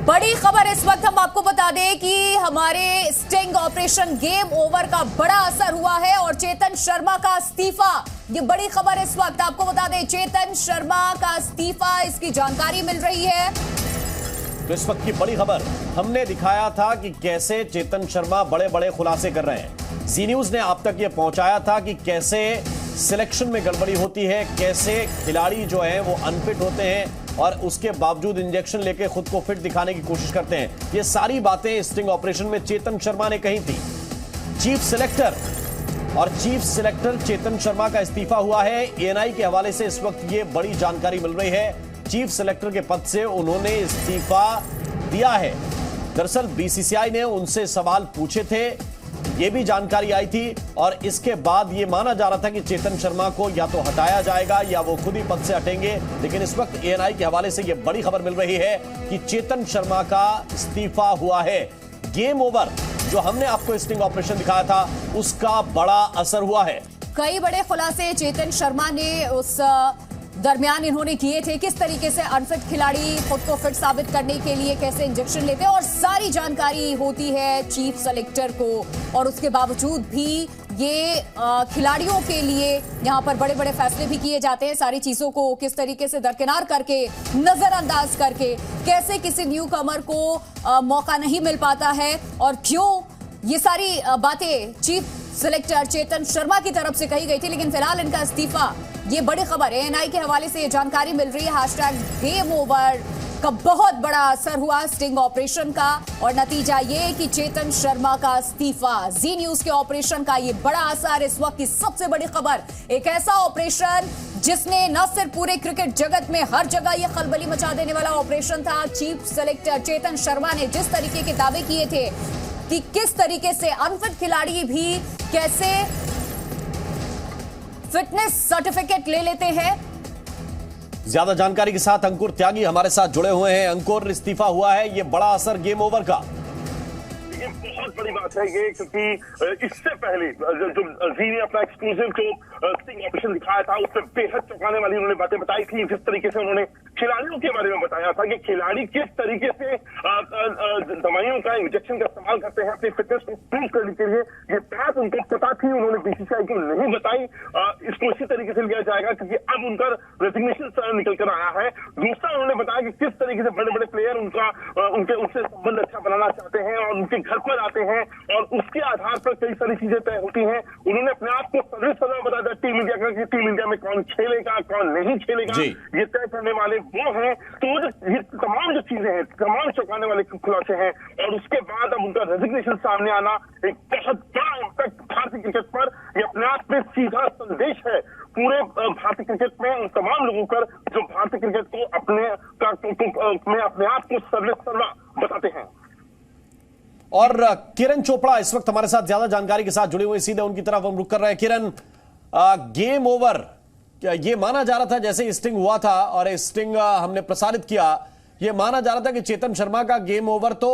बड़ी खबर इस वक्त हम आपको बता दें कि हमारे स्टिंग ऑपरेशन गेम ओवर का बड़ा असर हुआ है और चेतन शर्मा का इस्तीफा। ये बड़ी खबर इस वक्त आपको बता दें, चेतन शर्मा का इस्तीफा, इसकी जानकारी मिल रही है। तो इस वक्त की बड़ी खबर हमने दिखाया था कि कैसे चेतन शर्मा बड़े बड़े खुलासे कर रहे हैं। जी न्यूज ने आप तक ये पहुंचाया था कि कैसे सिलेक्शन में गड़बड़ी होती है, कैसे खिलाड़ी जो है वो अनफिट होते हैं और उसके बावजूद इंजेक्शन लेके खुद को फिट दिखाने की कोशिश करते हैं। ये सारी बातें स्टिंग ऑपरेशन में चेतन शर्मा ने कही थी। चीफ सिलेक्टर चेतन शर्मा का इस्तीफा हुआ है। एएनआई के हवाले से इस वक्त ये बड़ी जानकारी मिल रही है। चीफ सिलेक्टर के पद से उन्होंने इस्तीफा दिया है। दरअसल बीसीसीआई ने उनसे सवाल पूछे थे, ये भी जानकारी आई थी और इसके बाद ये माना जा रहा था कि चेतन शर्मा को या तो हटाया जाएगा या वो खुद ही पद से हटेंगे। लेकिन इस वक्त एएनआई के हवाले से ये बड़ी खबर मिल रही है कि चेतन शर्मा का इस्तीफा हुआ है। गेम ओवर जो हमने आपको स्टिंग ऑपरेशन दिखाया था उसका बड़ा असर हुआ है। कई बड़े खुलासे चेतन शर्मा ने उस दरमियान इन्होंने किए थे, किस तरीके से अनफिट खिलाड़ी खुद को फिट साबित करने के लिए कैसे इंजेक्शन लेते हैं और सारी जानकारी होती है चीफ सेलेक्टर को। और उसके बावजूद भी ये खिलाड़ियों के लिए यहाँ पर बड़े बड़े फैसले भी किए जाते हैं। सारी चीजों को किस तरीके से दरकिनार करके, नजरअंदाज करके, कैसे किसी न्यू कमर को मौका नहीं मिल पाता है और क्यों, ये सारी बातें चीफ सिलेक्टर चेतन शर्मा की तरफ से कही गई थी। लेकिन फिलहाल इनका इस्तीफा, ये बड़ी खबर है। एएनआई के हवाले से ये जानकारी मिल रही है। हैशटैग गेम ओवर का बहुत बड़ा असर हुआ स्टिंग ऑपरेशन का और नतीजा ये कि चेतन शर्मा का इस्तीफा। जी न्यूज के ऑपरेशन का ये बड़ा असर, इस वक्त की सबसे बड़ी खबर। एक ऐसा ऑपरेशन जिसने न सिर्फ पूरे क्रिकेट जगत में हर जगह ये खलबली मचा देने वाला ऑपरेशन था। चीफ सेलेक्टर चेतन शर्मा ने जिस तरीके के दावे किए थे कि किस तरीके से अनफिट खिलाड़ी भी कैसे फिटनेस सर्टिफिकेट ले लेते हैं। ज्यादा जानकारी के साथ अंकुर त्यागी हमारे साथ जुड़े हुए हैं। अंकुर, इस्तीफा हुआ है, ये बड़ा असर गेम ओवर का। ये बहुत बड़ी बात है ये, क्योंकि इससे पहले जो जी ने अपना एक्सक्लूसिव जो स्टिंग ऑपरेशन दिखाया था उसमें बेहद चौंकाने वाली उन्होंने बातें बताई थी। जिस तरीके से उन्होंने खिलाड़ियों के बारे में बताया था कि खिलाड़ी किस तरीके से दवाइयों का, इंजेक्शन का इस्तेमाल करते हैं अपनी फिटनेस को प्रूव करने के लिए, ये बात उनको पता थी, उन्होंने बीसीसीआई को नहीं बताई। इसको इसी तरीके से लिया जाएगा क्योंकि अब उनका रेजिग्नेशन निकल कर आया है। दूसरा, उन्होंने बताया कि किस तरीके से बड़े बड़े प्लेयर उनसे संबंध अच्छा बनाना चाहते हैं और उनके घर पर आते हैं और उसके आधार पर कई सारी चीजें तय होती हैं। उन्होंने अपने आप को सर्विस बताया था टीम इंडिया का कि टीम इंडिया में कौन खेलेगा कौन नहीं खेलेगा, ये तय करने वाले वो हैं। तो ये तमाम जो चीजें हैं, तमाम चौंकाने वाले खुलासे हैं और उसके बाद अब उनका रेजिग्नेशन सामने आना एक बहुत बड़ा इम्पैक्ट भारतीय क्रिकेट पर, ये अपने आप में सीधा संदेश है पूरे भारतीय क्रिकेट में उन तमाम लोगों पर जो भारतीय क्रिकेट को अपने आप को सर्वोच्च बताते हैं। और किरण चोपड़ा इस वक्त हमारे साथ ज्यादा जानकारी के साथ जुड़े हुए, सीधे उनकी तरफ हम रुक कर रहे हैं। किरण, गेम ओवर, ये माना जा रहा था जैसे स्टिंग हुआ था और स्टिंग हमने प्रसारित किया, ये माना जा रहा था कि चेतन शर्मा का गेम ओवर तो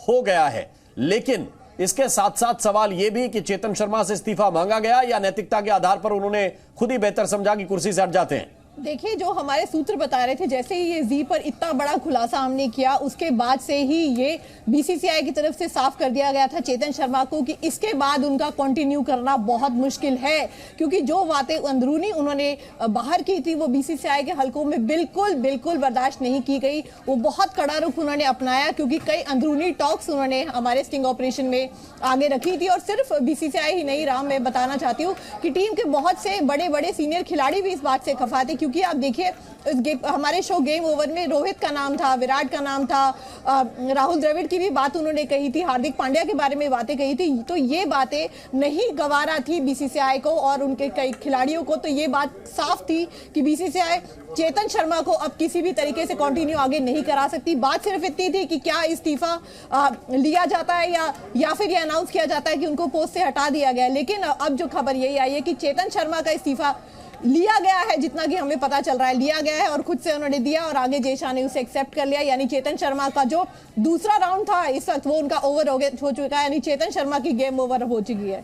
हो गया है, लेकिन इसके साथ साथ सवाल यह भी कि चेतन शर्मा से इस्तीफा मांगा गया या नैतिकता के आधार पर उन्होंने खुद ही बेहतर समझा कि कुर्सी से हट जाते हैं। देखिए, जो हमारे सूत्र बता रहे थे, जैसे ही ये जी पर इतना बड़ा खुलासा हमने किया उसके बाद से ही ये बीसीसीआई की तरफ से साफ कर दिया गया था चेतन शर्मा को कि इसके बाद उनका कंटिन्यू करना बहुत मुश्किल है, क्योंकि जो बातें अंदरूनी उन्होंने बाहर की थी वो बीसीसीआई के हलकों में बिल्कुल बर्दाश्त नहीं की गई। वो बहुत कड़ा रुख उन्होंने अपनाया क्योंकि कई अंदरूनी टॉक्स उन्होंने हमारे स्टिंग ऑपरेशन में आगे रखी थी। और सिर्फ बीसीसीआई ही नहीं रहा, मैं बताना चाहती हूँ कि टीम के बहुत से बड़े बड़े सीनियर खिलाड़ी भी इस बात से खफा थे, क्योंकि आप देखिए हमारे शो गेम ओवर में रोहित का नाम था, विराट का नाम था, राहुल द्रविड़ की भी बात उन्होंने कही थी, हार्दिक पांड्या के बारे में बातें कही थी। तो ये बातें नहीं गवारा थी बीसीसीआई को और उनके कई खिलाड़ियों को। तो ये बात साफ थी कि बीसीसीआई चेतन शर्मा को अब किसी भी तरीके से कंटिन्यू आगे नहीं करा सकती। बात सिर्फ इतनी थी कि क्या इस्तीफा लिया जाता है या फिर ये अनाउंस किया जाता है कि उनको पोस्ट से हटा दिया गया। लेकिन अब जो खबर यही आई है कि चेतन शर्मा का इस्तीफा लिया गया है, जितना कि हमें पता चल रहा है लिया गया है और खुद से उन्होंने दिया और आगे जय शाह ने उसे एक्सेप्ट कर लिया। यानी चेतन शर्मा का जो दूसरा राउंड था इस वक्त वो उनका ओवर हो चुका है, यानी चेतन शर्मा की गेम ओवर हो चुकी है।